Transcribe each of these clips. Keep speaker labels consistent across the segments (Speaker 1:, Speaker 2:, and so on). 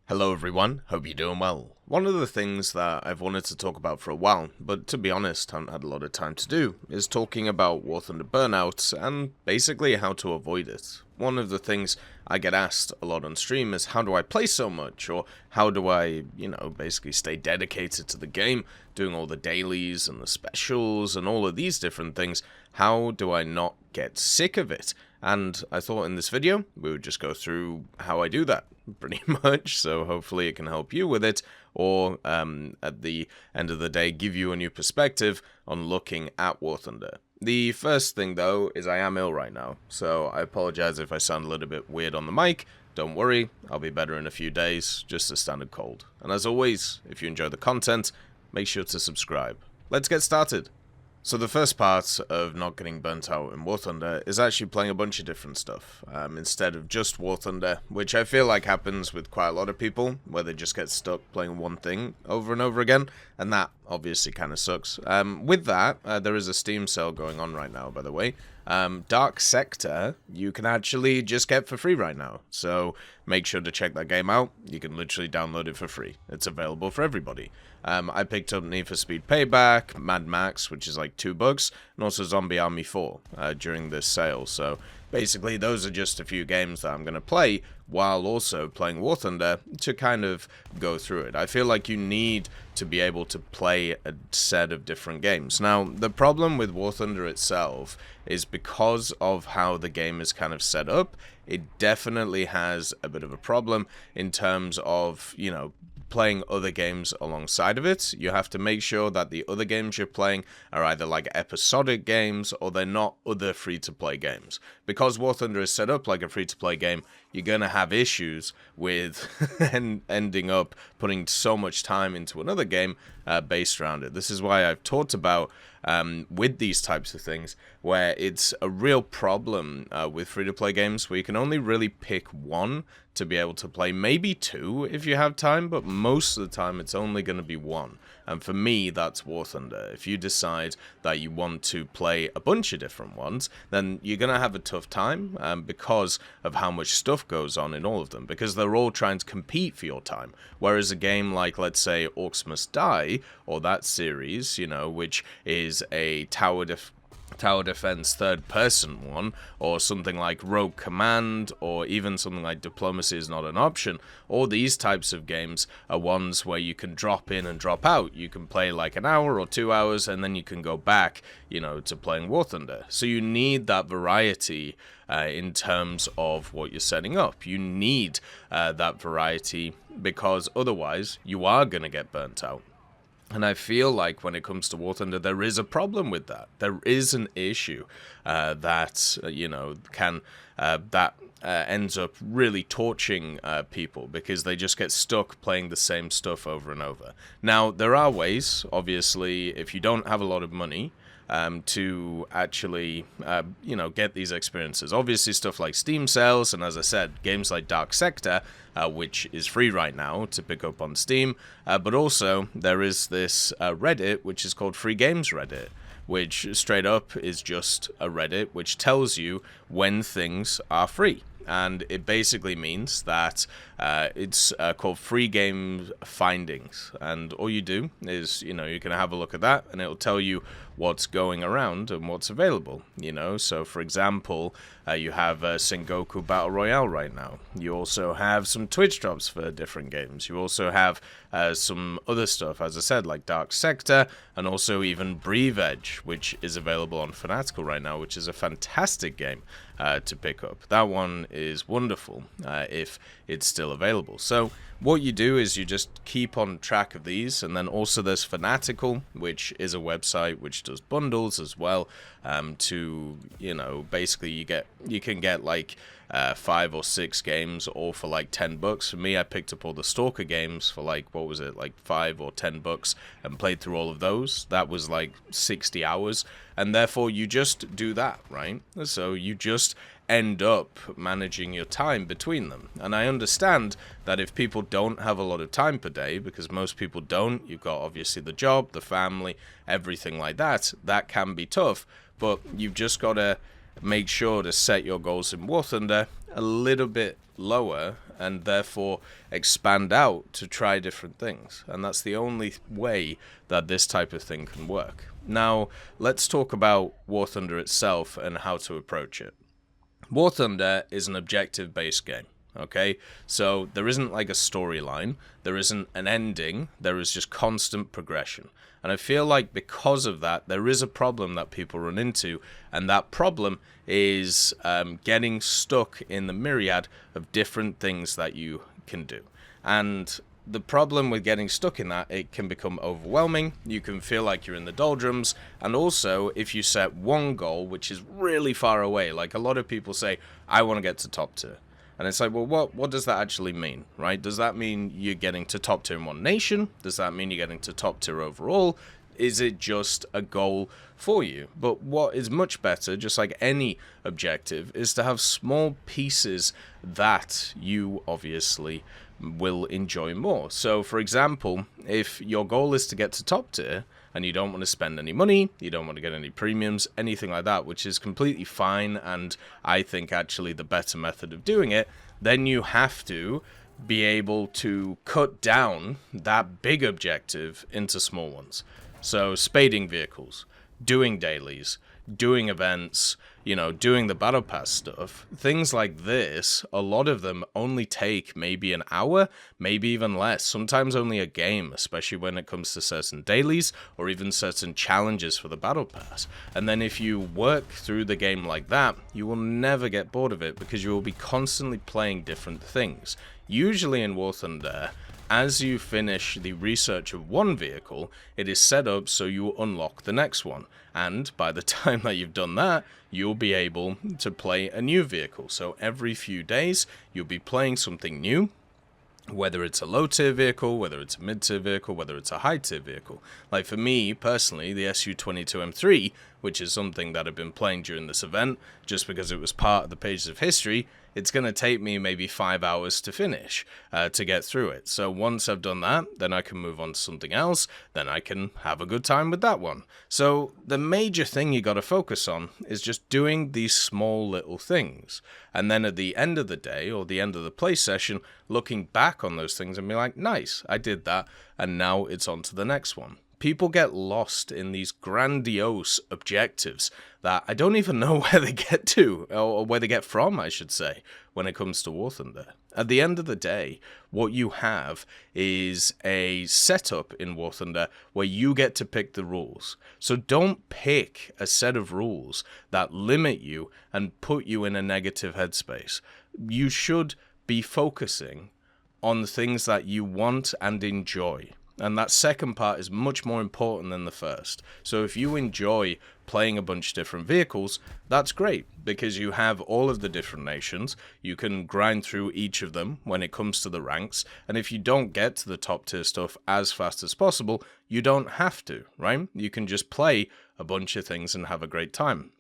Speaker 1: Hello everyone, hope you're doing well. One of the things that I've wanted to talk about for a while, but to be honest haven't had a lot of time to do, is talking about War Thunder Burnout and basically how to avoid it. One of the things I get asked a lot on stream is how do I play so much, or how do I, basically stay dedicated to the game, doing all the dailies and the specials and all of these different things. How do I not get sick of it? And I thought in this video we would just go through how I do that, pretty much, so hopefully it can help you with it, or at the end of the day give you a new perspective on looking at War Thunder. The first thing though is I am ill right now, so I apologize if I sound a little bit weird on the mic. Don't worry, I'll be better in a few days, just a standard cold. And as always, if you enjoy the content, make sure to subscribe. Let's get started. So the first part of not getting burnt out in War Thunder is actually playing a bunch of different stuff, instead of just War Thunder, which I feel like happens with quite a lot of people, where they just get stuck playing one thing over and over again, and that obviously kind of sucks. With that, there is a Steam sale going on right now, by the way. Dark Sector, you can actually just get for free right now, so make sure to check that game out. You can literally download it for free. It's available for everybody. I picked up Need for Speed Payback, Mad Max, which is like $2, and also Zombie Army 4 during this sale. So basically those are just a few games that I'm going to play while also playing War Thunder to kind of go through it. I feel like you need to be able to play a set of different games. Now, the problem with War Thunder itself is because of how the game is kind of set up, it definitely has a bit of a problem in terms of, playing other games alongside of it. You have to make sure that the other games you're playing are either like episodic games or they're not other free-to-play games. Because War Thunder is set up like a free-to-play game, you're going to have issues with ending up putting so much time into another game based around it. This is why I've talked about with these types of things where it's a real problem with free-to-play games where you can only really pick one to be able to play, maybe two if you have time, but most of the time it's only going to be one. And for me, that's War Thunder. If you decide that you want to play a bunch of different ones, then you're going to have a tough time because of how much stuff goes on in all of them, because they're all trying to compete for your time. Whereas a game like, let's say, Orcs Must Die, or that series, which is a tower defense third-person one, or something like Rogue Command, or even something like Diplomacy is Not an Option, all these types of games are ones where you can drop in and drop out. You can play like an hour or 2 hours, and then you can go back, to playing War Thunder. So you need that variety in terms of what you're setting up. You need that variety, because otherwise you are going to get burnt out. And I feel like when it comes to War Thunder, there is a problem with that. There is an issue that ends up really torching people because they just get stuck playing the same stuff over and over. Now, there are ways, obviously, if you don't have a lot of money, to actually, get these experiences. Obviously, stuff like Steam sales, and as I said, games like Dark Sector, which is free right now to pick up on Steam, but also there is this Reddit, which is called Free Games Reddit, which straight up is just a Reddit which tells you when things are free. And it basically means that it's called Free Game Findings. And all you do is, you can have a look at that, and it'll tell you what's going around and what's available, So, for example, you have Sengoku Battle Royale right now. You also have some Twitch drops for different games. You also have some other stuff, as I said, like Dark Sector, and also even Breathe Edge, which is available on Fanatical right now, which is a fantastic game to pick up. That one is wonderful if it's still available. So what you do is you just keep on track of these, and then also there's Fanatical, which is a website which does bundles as well, to, basically you can get like 5 or 6 games all for like $10. For me, I picked up all the Stalker games for like, what was it, like $5 or $10, and played through all of those. That was like 60 hours, and therefore you just do that, right? So you just end up managing your time between them. And I understand that if people don't have a lot of time per day, because most people don't, you've got obviously the job, the family, everything like that, that can be tough, but you've just got to make sure to set your goals in War Thunder a little bit lower and therefore expand out to try different things. And that's the only way that this type of thing can work. Now, let's talk about War Thunder itself and how to approach it. War Thunder is an objective-based game. Okay, so there isn't like a storyline, there isn't an ending, there is just constant progression. And I feel like because of that, there is a problem that people run into, and that problem is getting stuck in the myriad of different things that you can do. And the problem with getting stuck in that, it can become overwhelming, you can feel like you're in the doldrums, and also if you set one goal which is really far away, like a lot of people say, I want to get to top tier. And it's like, well, what does that actually mean, right? Does that mean you're getting to top tier in one nation? Does that mean you're getting to top tier overall? Is it just a goal for you? But what is much better, just like any objective, is to have small pieces that you obviously will enjoy more. So, for example, if your goal is to get to top tier, and you don't want to spend any money, you don't want to get any premiums, anything like that, which is completely fine, and I think actually the better method of doing it, then you have to be able to cut down that big objective into small ones. So spading vehicles, doing dailies, doing events, doing the battle pass stuff, things like this, a lot of them only take maybe an hour, maybe even less, sometimes only a game, especially when it comes to certain dailies or even certain challenges for the battle pass. And then if you work through the game like that, you will never get bored of it because you will be constantly playing different things. Usually in War Thunder, as you finish the research of one vehicle, it is set up so you unlock the next one. And by the time that you've done that, you'll be able to play a new vehicle. So every few days, you'll be playing something new, whether it's a low-tier vehicle, whether it's a mid-tier vehicle, whether it's a high-tier vehicle. Like for me, personally, the SU-22M3, which is something that I've been playing during this event, just because it was part of the Pages of History, it's going to take me maybe 5 hours to finish, to get through it. So once I've done that, then I can move on to something else, then I can have a good time with that one. So the major thing you got to focus on is just doing these small little things. And then at the end of the day, or the end of the play session, looking back on those things and be like, nice, I did that, and now it's on to the next one. People get lost in these grandiose objectives that I don't even know where they get to, or where they get from, I should say, when it comes to War Thunder. At the end of the day, what you have is a setup in War Thunder where you get to pick the rules. So don't pick a set of rules that limit you and put you in a negative headspace. You should be focusing on the things that you want and enjoy. And that second part is much more important than the first. So if you enjoy playing a bunch of different vehicles, that's great, because you have all of the different nations. You can grind through each of them when it comes to the ranks. And if you don't get to the top tier stuff as fast as possible, you don't have to, right? You can just play a bunch of things and have a great time.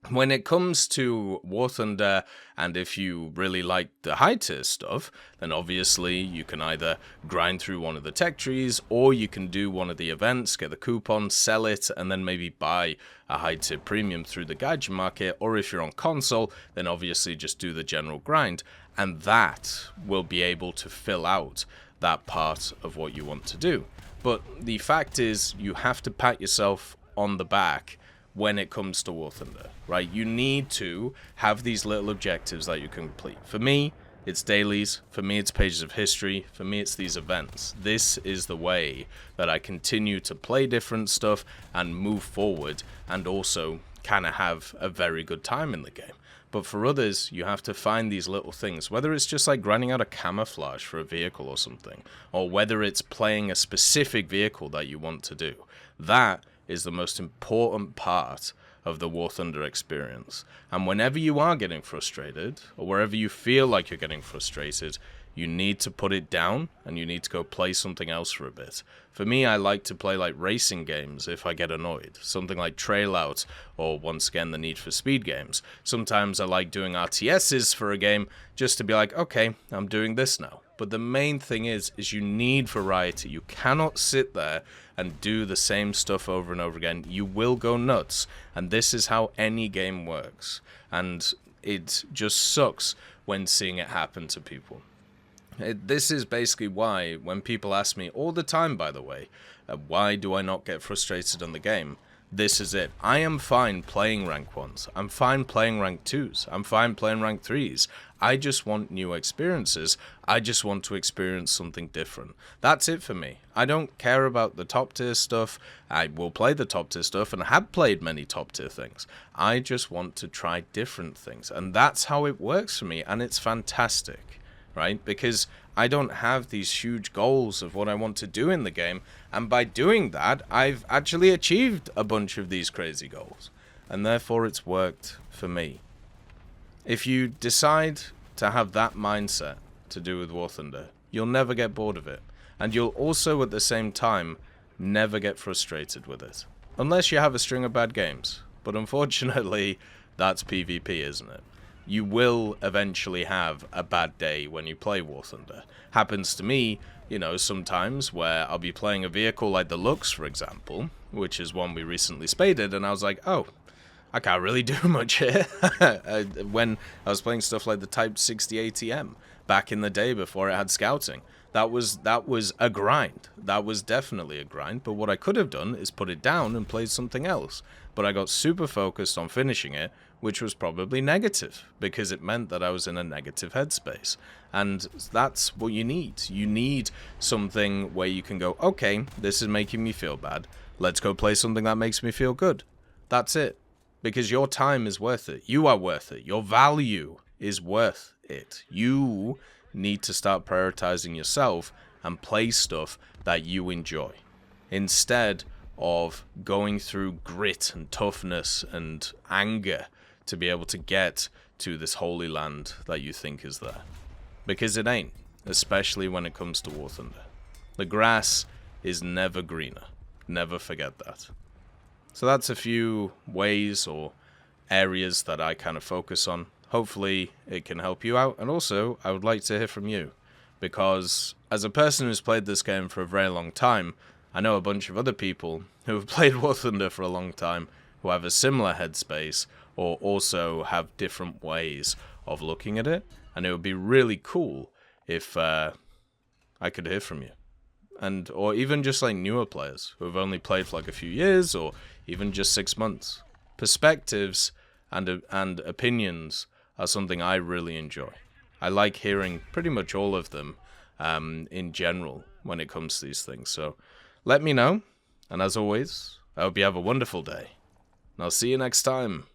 Speaker 1: When it comes to War Thunder, and if you really like the high tier stuff, then obviously you can either grind through one of the tech trees, or you can do one of the events, get the coupon, sell it, and then maybe buy a high tier premium through the gaijin market, or if you're on console, then obviously just do the general grind, and that will be able to fill out that part of what you want to do. But the fact is, you have to pat yourself on the back when it comes to War Thunder, right? You need to have these little objectives that you can complete. For me, it's dailies. For me, it's Pages of History. For me, it's these events. This is the way that I continue to play different stuff and move forward, and also kind of have a very good time in the game. But for others, you have to find these little things, whether it's just like grinding out a camouflage for a vehicle or something, or whether it's playing a specific vehicle that you want to do. That is the most important part of the War Thunder experience. And whenever you are getting frustrated, or wherever you feel like you're getting frustrated, you need to put it down and you need to go play something else for a bit. For me, I like to play like racing games if I get annoyed. Something like Trail Out, or once again the Need for Speed games. Sometimes I like doing RTSs for a game just to be like, okay, I'm doing this now. But the main thing is you need variety. You cannot sit there and do the same stuff over and over again. You will go nuts. And this is how any game works. And it just sucks when seeing it happen to people. This is basically why, when people ask me all the time, by the way, why do I not get frustrated on the game? This is it. I am fine playing rank 1s. I'm fine playing rank 2s. I'm fine playing rank 3s. I just want new experiences. I just want to experience something different. That's it for me. I don't care about the top tier stuff. I will play the top tier stuff and have played many top tier things. I just want to try different things. And that's how it works for me. And it's fantastic, right? Because I don't have these huge goals of what I want to do in the game. And by doing that, I've actually achieved a bunch of these crazy goals. And therefore it's worked for me. If you decide to have that mindset to do with War Thunder, you'll never get bored of it. And you'll also, at the same time, never get frustrated with it. Unless you have a string of bad games. But unfortunately, that's PvP, isn't it? You will eventually have a bad day when you play War Thunder. Happens to me, sometimes where I'll be playing a vehicle like the Lux, for example, which is one we recently spaded, and I was like, oh, I can't really do much here. When I was playing stuff like the Type 60 ATM back in the day before it had scouting, that was a grind. That was definitely a grind. But what I could have done is put it down and played something else. But I got super focused on finishing it, which was probably negative because it meant that I was in a negative headspace. And that's what you need. You need something where you can go, okay, this is making me feel bad. Let's go play something that makes me feel good. That's it. Because your time is worth it. You are worth it. Your value is worth it. You need to start prioritizing yourself and play stuff that you enjoy. Instead of going through grit and toughness and anger to be able to get to this holy land that you think is there. Because it ain't. Especially when it comes to War Thunder. The grass is never greener. Never forget that. So that's a few ways or areas that I kind of focus on. Hopefully it can help you out. And also, I would like to hear from you. Because as a person who's played this game for a very long time, I know a bunch of other people who have played War Thunder for a long time who have a similar headspace or also have different ways of looking at it. And it would be really cool if I could hear from you. Or even just like newer players who have only played for like a few years or even just 6 months. Perspectives and opinions are something I really enjoy. I like hearing pretty much all of them in general when it comes to these things. So let me know. And as always, I hope you have a wonderful day. And I'll see you next time.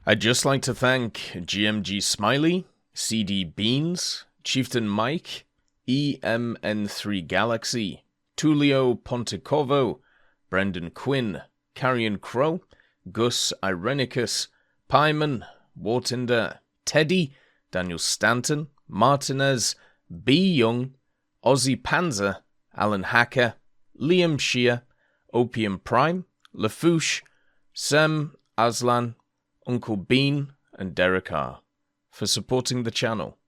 Speaker 1: I'd just like to thank GMG Smiley, CD Beans, Chieftain Mike, EMN3 Galaxy, Tulio Pontecorvo, Brendan Quinn, Carrion Crow, Gus Irenicus, Pyman, Wartinder, Teddy, Daniel Stanton, Martinez, B. Young, Ozzy Panzer, Alan Hacker, Liam Shear, Opium Prime, Lafouche, Sem, Aslan, Uncle Bean, and Derek R. for supporting the channel.